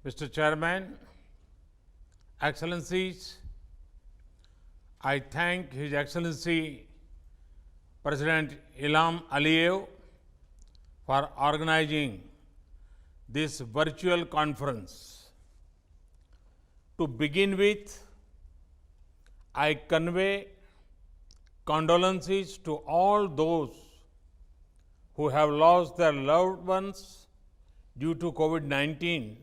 Mr. Chairman, Excellencies, I thank His Excellency President Ilham Aliyev for organizing this virtual conference. To begin with, I convey condolences to all those who have lost their loved ones due to COVID-19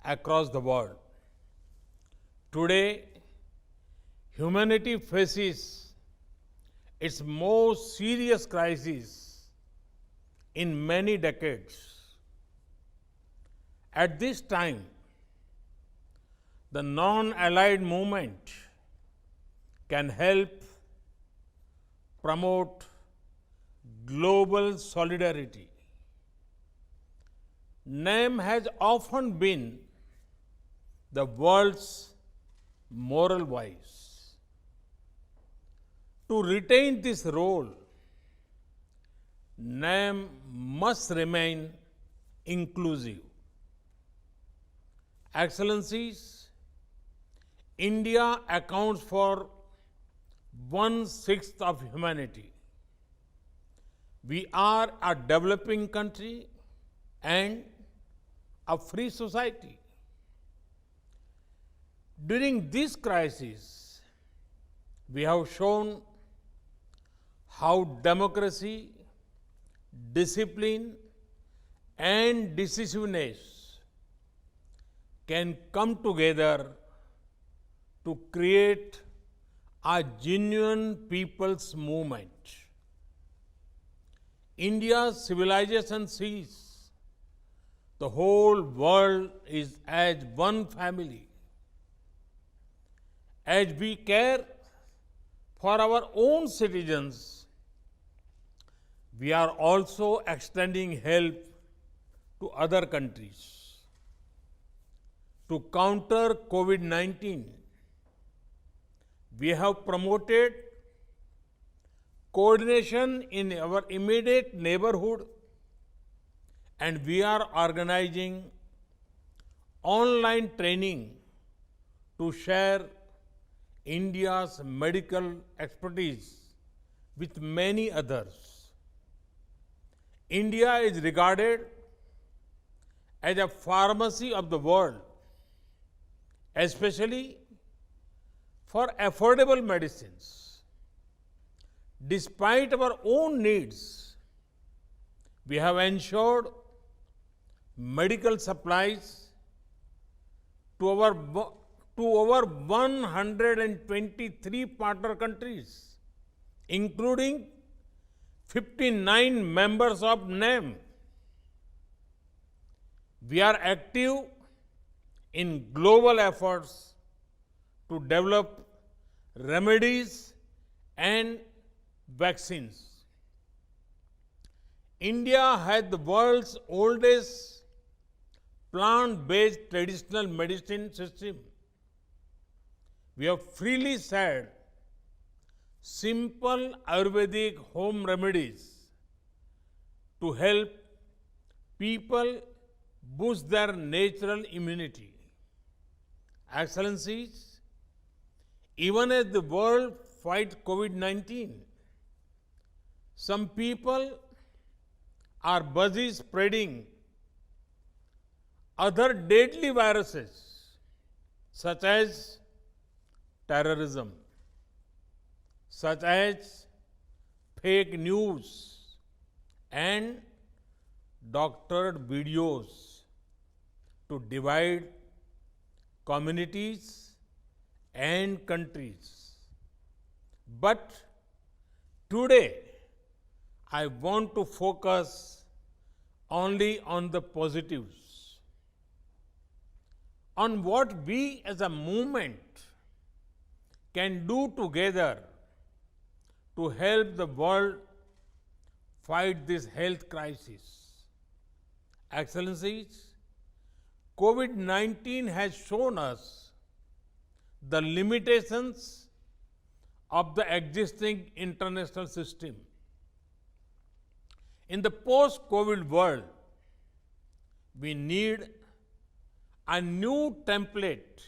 across the world. Today, humanity faces its most serious crisis in many decades. At this time, the non-allied movement can help promote global solidarity. NAM has often been the world's moral voice. To retain this role, NAM must remain inclusive. Excellencies, India accounts for 1/6 of humanity. We are a developing country and a free society. During this crisis, we have shown how democracy, discipline, and decisiveness can come together to create a genuine people's movement. India's civilization sees the whole world is as one family. As we care for our own citizens, we are also extending help to other countries. To counter COVID-19, we have promoted coordination in our immediate neighborhood, and we are organizing online training to share India's medical expertise with many others. India is regarded as a pharmacy of the world, especially for affordable medicines. Despite our own needs, we have ensured medical supplies to over 123 partner countries, including 59 members of NAM. We are active in global efforts to develop remedies and vaccines. India has the world's oldest plant-based traditional medicine system. We have freely shared simple Ayurvedic home remedies to help people boost their natural immunity. Excellencies, even as the world fights COVID-19, some people are busy spreading other deadly viruses such as terrorism, such as fake news and doctored videos to divide communities and countries. But today, I want to focus only on the positives, on what we as a movement can do together to help the world fight this health crisis. Excellencies, COVID-19 has shown us the limitations of the existing international system. In the post-COVID world, we need a new template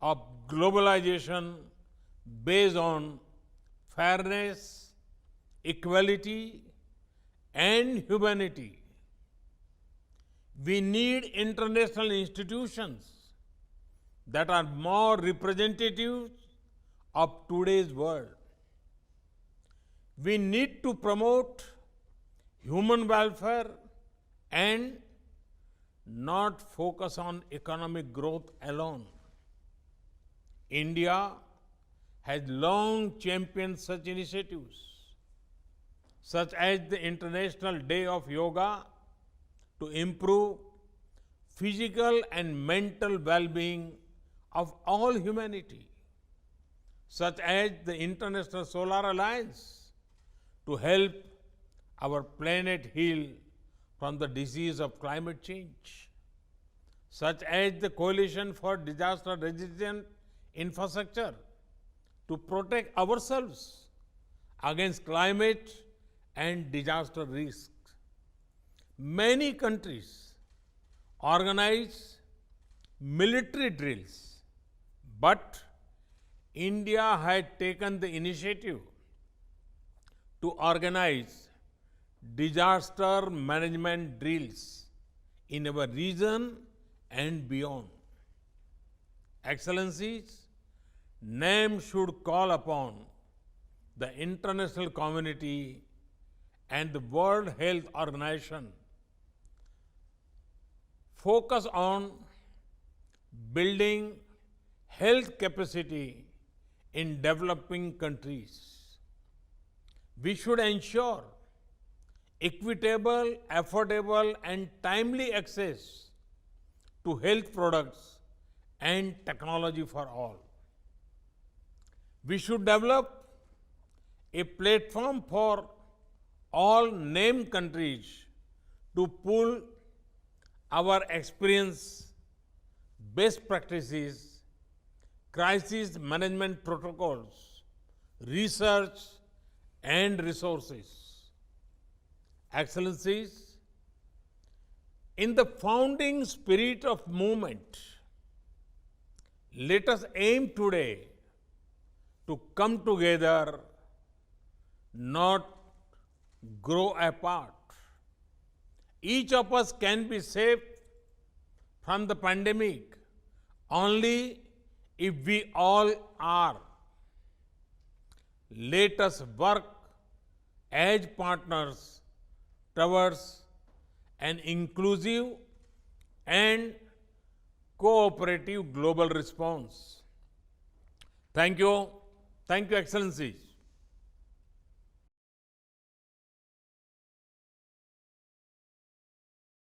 of globalization based on fairness, equality, and humanity. We need international institutions that are more representative of today's world. We need to promote human welfare and not focus on economic growth alone. India has long championed such initiatives, such as the International Day of Yoga, to improve physical and mental well-being of all humanity, such as the International Solar Alliance, to help our planet heal from the disease of climate change, such as the Coalition for Disaster Resistant Infrastructure, to protect ourselves against climate and disaster risks. Many countries organize military drills, but India had taken the initiative to organize disaster management drills in our region and beyond. Excellencies, NAM should call upon the international community and the World Health Organization focus on building health capacity in developing countries. We should ensure equitable, affordable, and timely access to health products and technology for all. We should develop a platform for all named countries to pool our experience, best practices, crisis management protocols, research, and resources. Excellencies, in the founding spirit of movement, let us aim today to come together, not grow apart. Each of us can be saved from the pandemic only if we all are. Let us work as partners towards an inclusive and cooperative global response. Thank you. Thank you, Excellencies.